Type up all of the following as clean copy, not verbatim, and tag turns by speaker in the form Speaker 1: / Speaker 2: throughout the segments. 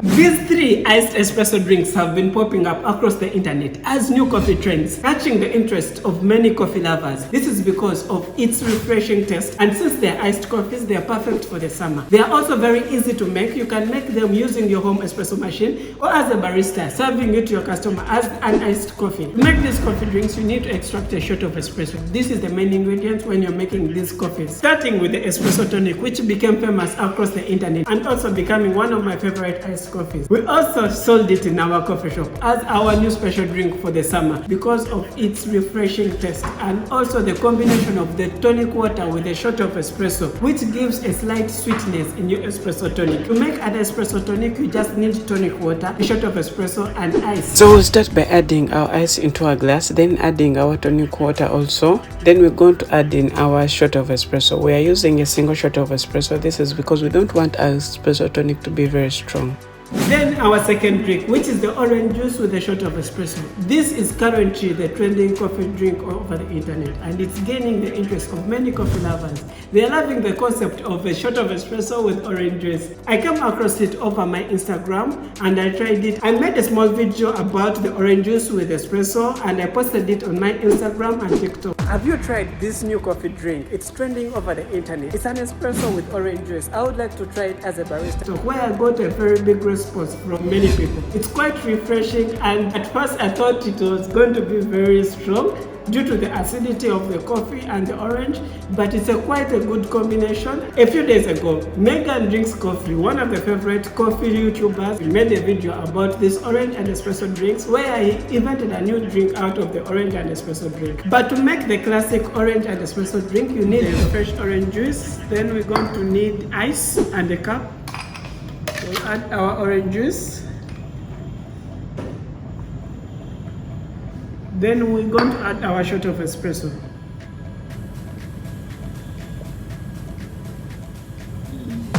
Speaker 1: These three iced espresso drinks have been popping up across the internet as new coffee trends, catching the interest of many coffee lovers. This is because of its refreshing taste, and since they're iced coffees, they are perfect for the summer. They are also very easy to make. You can make them using your home espresso machine or as a barista, serving it to your customer as an iced coffee. To make these coffee drinks, you need to extract a shot of espresso. This is the main ingredient when you're making these coffees. Starting with the Espresso Tonic, which became famous across the internet and also becoming one of my favorite iced coffees. We also sold it in our coffee shop as our new special drink for the summer because of its refreshing taste and also the combination of the tonic water with a shot of espresso, which gives a slight sweetness in your espresso tonic. To make an espresso tonic, you just need tonic water, a shot of espresso and ice.
Speaker 2: So we'll start by adding our ice into a glass, then adding our tonic water also. Then we're going to add in our shot of espresso. We are using a single shot of espresso. This is because we don't want our espresso tonic to be very strong.
Speaker 1: Then our second drink, which is the orange juice with a shot of espresso. This is currently the trending coffee drink over the internet, and it's gaining the interest of many coffee lovers. They are loving the concept of a shot of espresso with orange juice. I came across it over my Instagram and I tried it. I made a small video about the orange juice with espresso and I posted it on my Instagram and TikTok. Have you tried this new coffee drink? It's trending over the internet. It's an espresso with orange juice. I would like to try it as a barista. So where I got a very big response from many people. It's quite refreshing, and at first I thought it was going to be very strong due to the acidity of the coffee and the orange, but it's quite a good combination. A few days ago, Megan Drinks Coffee, one of the favorite coffee YouTubers, made a video about this orange and espresso drinks where I invented a new drink out of the orange and espresso drink. But to make the classic orange and espresso drink, you need a fresh orange juice. Then we're going to need ice and a cup. We'll add our orange juice. Then we're going to add our shot of espresso.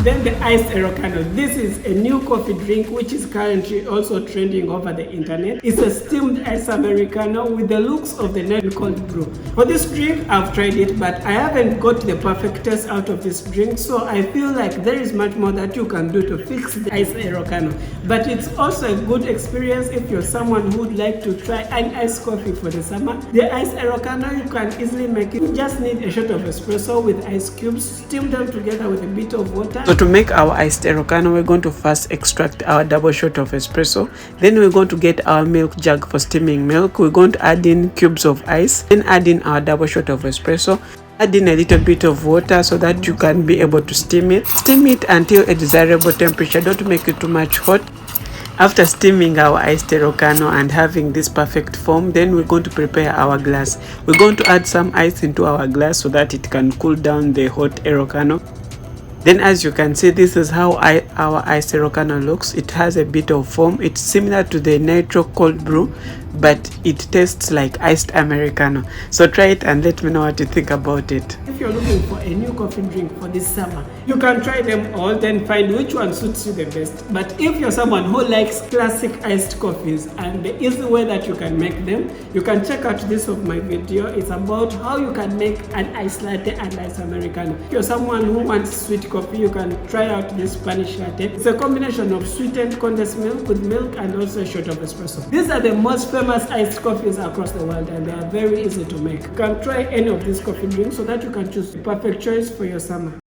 Speaker 1: Then the iced Aerocano. This is a new coffee drink which is currently also trending over the internet. It's a steamed iced americano with the looks of the nitro cold brew. For this drink, I've tried it, but I haven't got the perfect taste out of this drink, so I feel like there is much more that you can do to fix the iced Aerocano. But it's also a good experience if you're someone who would like to try an iced coffee for the summer. The iced Aerocano, you can easily make it. You just need a shot of espresso with ice cubes, steam them together with a bit of water.
Speaker 2: So to make our iced Aerocano, we're going to first extract our double shot of espresso. Then we're going to get our milk jug for steaming milk. We're going to add in cubes of ice. Then add in our double shot of espresso. Add in a little bit of water so that you can be able to steam it. Steam it until a desirable temperature. Don't make it too much hot. After steaming our iced Aerocano and having this perfect form, then we're going to prepare our glass. We're going to add some ice into our glass so that it can cool down the hot Aerocano. Then as you can see, this is how our iced Aerocano looks. It has a bit of foam. It's similar to the nitro cold brew, but it tastes like iced americano. So try it and let me know what you think about it.
Speaker 1: If you're looking for a new coffee drink for this summer, you can try them all, then find which one suits you the best. But if you're someone who likes classic iced coffees and the easy way that you can make them, you can check out this of my video. It's about how you can make an iced latte and iced americano. If you're someone who wants sweet coffee, you can try out this Spanish latte. It's a combination of sweetened condensed milk with milk and also a shot of espresso. These are the most famous iced coffees across the world, and they are very easy to make. You can try any of these coffee drinks so that you can choose the perfect choice for your summer.